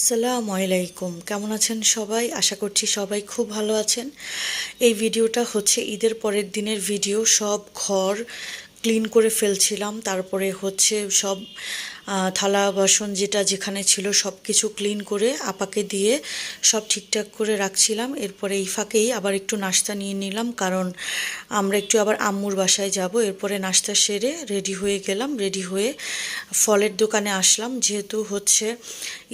আসসালামু আলাইকুম, কেমন আছেন সবাই? আশা করছি সবাই খুব ভালো আছেন। এই ভিডিওটা হচ্ছে ঈদের পরের দিনের ভিডিও। সব ঘর ক্লিন করে ফেলছিলাম, তারপরে হচ্ছে সব থালা বাসন যেটা যেখানে ছিল সব কিছু ক্লিন করে আপাকে দিয়ে সব ঠিকঠাক করে রাখছিলাম। এরপরে এই ফাঁকেই আবার একটু নাস্তা নিয়ে নিলাম, কারণ আমরা একটু আবার আম্মুর বাসায় যাব। এরপরে নাস্তা সেরে রেডি হয়ে গেলাম, রেডি হয়ে ফলের দোকানে আসলাম। যেহেতু হচ্ছে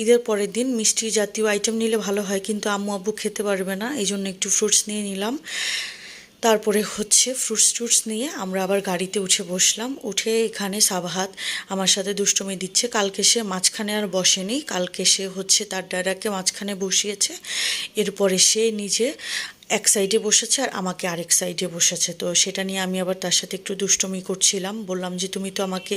ঈদের পরের দিন মিষ্টি জাতীয় আইটেম নিলে ভালো হয়, কিন্তু আম্মু আব্বু খেতে পারবে না, এই জন্য একটু ফ্রুটস নিয়ে নিলাম। তারপরে হচ্ছে ফ্রুটস টুটস নিয়ে আমরা আবার গাড়িতে উঠে বসলাম। উঠে এখানে সাবাহাত আমার সাথে দুষ্টুমি দিচ্ছে। কালকে সে মাঝখানে আর বসেনি, কালকে সে হচ্ছে তার দাদাকে মাঝখানে বসিয়েছে। এরপরে সে নিজে এক সাইডে বসেছে আর আমাকে আরেক সাইডে বসেছে। তো সেটা নিয়ে আমি আবার তার সাথে একটু দুষ্টুমি করছিলাম, বললাম যে তুমি তো আমাকে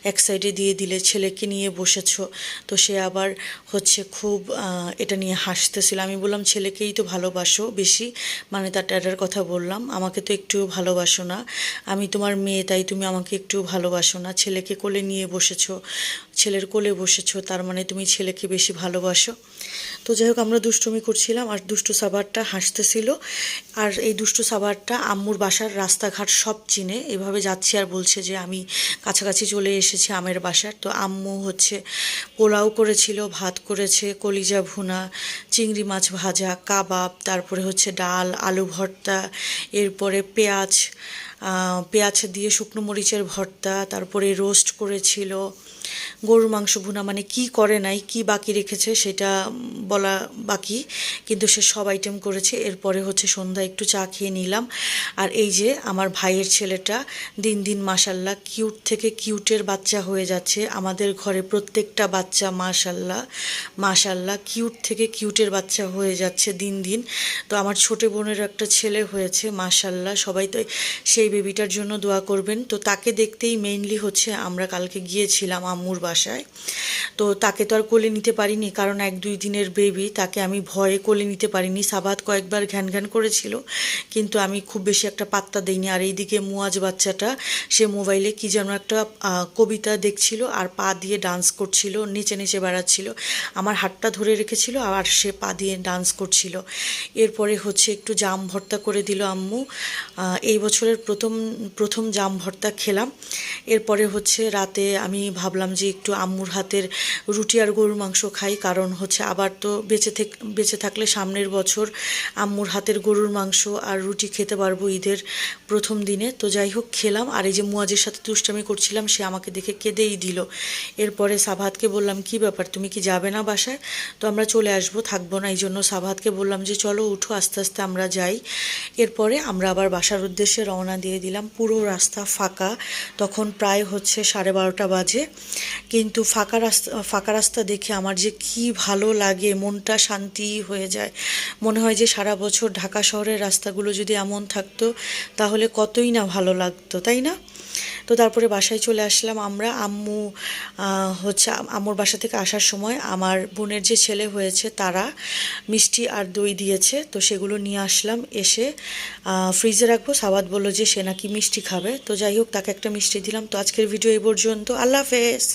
এক সাইডে দিয়ে দিলে, ছেলেকে নিয়ে বসেছো। তো সে আবার হচ্ছে খুব এটা নিয়ে হাসতেছিল। আমি বললাম ছেলেকেই তো ভালোবাসো বেশি, মানে তার ড্যাডার কথা বললাম, আমাকে তো একটুও ভালোবাসো না। আমি তোমার মেয়ে, তাই তুমি আমাকে একটুও ভালোবাসো না। ছেলেকে কোলে নিয়ে বসেছো, ছেলের কোলে বসেছো, তার মানে তুমি ছেলেকে বেশি ভালোবাসো। তো যাই হোক, আমরা দুষ্টুমি করছিলাম আর দুষ্টু সাবারটা হাসতেছিল। আর এই দুষ্টু সাবারটা আম্মুর বাসার রাস্তাঘাট সব চিনে। এভাবে যাচ্ছি আর বলছে যে আমি কাছাকাছি চলে এসেছি আমের বাসার। তো আম্মু হচ্ছে পোলাও করেছিল, ভাত করেছে, কলিজা ভুনা, চিংড়ি মাছ ভাজা, কাবাব, তারপরে হচ্ছে ডাল, আলু ভর্তা, এরপরে পেঁয়াজ পেঁয়াজ দিয়ে শুকনো মরিচের ভর্তা, তারপরে রোস্ট করেছিল, গরুর মাংস ভুনা, মানে কি করে নাই, কি বাকি রেখেছে সেটা বলা বাকি, কিন্তু সে সব আইটেম করেছে। এরপরে হচ্ছে সন্ধ্যা একটু চা খেয়ে নিলাম। আর এই যে আমার ভাইয়ের ছেলেটা দিন দিন মাশাল্লাহ কিউট থেকে কিউটের বাচ্চা হয়ে যাচ্ছে। আমাদের ঘরে প্রত্যেকটা বাচ্চা মাশাল্লাহ মাশাল্লাহ কিউট থেকে কিউটের বাচ্চা হয়ে যাচ্ছে দিন দিন। তো আমার ছোট বোনের একটা ছেলে হয়েছে মাশাল্লাহ, সবাই তো সেই বেবিটার জন্য দোয়া করবেন। তো তাকে দেখতেই মেইনলি হচ্ছে আমরা কালকে গিয়েছিলাম আম্মুর বাসায়। তো তাকে তো আর কোলে নিতে পারিনি, কারণ 1-2 দিনের বেবি, তাকে আমি ভয়ে কোলে নিতে পারিনি। সাবাত কয়েকবার ঘ্যান ঘ্যান করেছিল, কিন্তু আমি খুব বেশি একটা পাত্তা দিইনি। আর এইদিকে মুয়াজ বাচ্চাটা, সে মোবাইলে কি যেন একটা কবিতা দেখছিল আর পা দিয়ে ডান্স করছিল, নিচে নিচে বেড়াচ্ছিল, আমার হাতটা ধরে রেখেছিল আর সে পা দিয়ে ডান্স করছিল। এরপরে হচ্ছে একটু জাম ভর্তা করে দিল আম্মু। এই বছরের প্রথম প্রথম জাম ভর্তা খেলাম। এরপরে হচ্ছে রাতে আমি ভাবলাম যে একটু আম্মুর হাতের রুটি আর গরুর মাংস খাই, কারণ হচ্ছে আবার তো বেঁচে থাকলে সামনের বছর আম্মুর হাতের গরুর মাংস আর রুটি খেতে পারবো ঈদের প্রথম দিনে। তো যাই হোক খেলাম। আর এই যে মুয়াজের সাথে দুষ্টামি করছিলাম, সে আমাকে দেখে কেঁদেই দিল। এরপরে সাবাহাতকে বললাম কি ব্যাপার, তুমি কি যাবে না বাসায়? তো আমরা চলে আসবো, থাকবো না। এই জন্য সাবাহাতকে বললাম যে চলো উঠো, আস্তে আস্তে আমরা যাই। এরপরে আমরা আবার বাসার উদ্দেশ্যে রওনা দিয়ে দিলাম। পুরো রাস্তা ফাঁকা, তখন প্রায় হচ্ছে 12:30 বাজে। কিন্তু ফাঁকা রাস্তা দেখে আমার যে কি ভালো লাগে, মনটা শান্তি হয়ে যায়। মনে হয় যে সারা বছর ঢাকা শহরের রাস্তাগুলো যদি এমন থাকতো তাহলে কতই না ভালো লাগতো, তাই না? তো তারপরে বাসায় চলে আসলাম আমরা। আম্মু হচ্ছে আম্মুর বাসা থেকে আসার সময় আমার বোনের যে ছেলে হয়েছে তারা মিষ্টি আর দই দিয়েছে, তো সেগুলো নিয়ে আসলাম। এসে ফ্রিজে রাখবো। সাবাত বললো যে সে নাকি মিষ্টি খাবে, তো যাই হোক তাকে একটা মিষ্টি দিলাম। তো আজকের ভিডিও এই পর্যন্ত। আল্লাহ হাফেজ।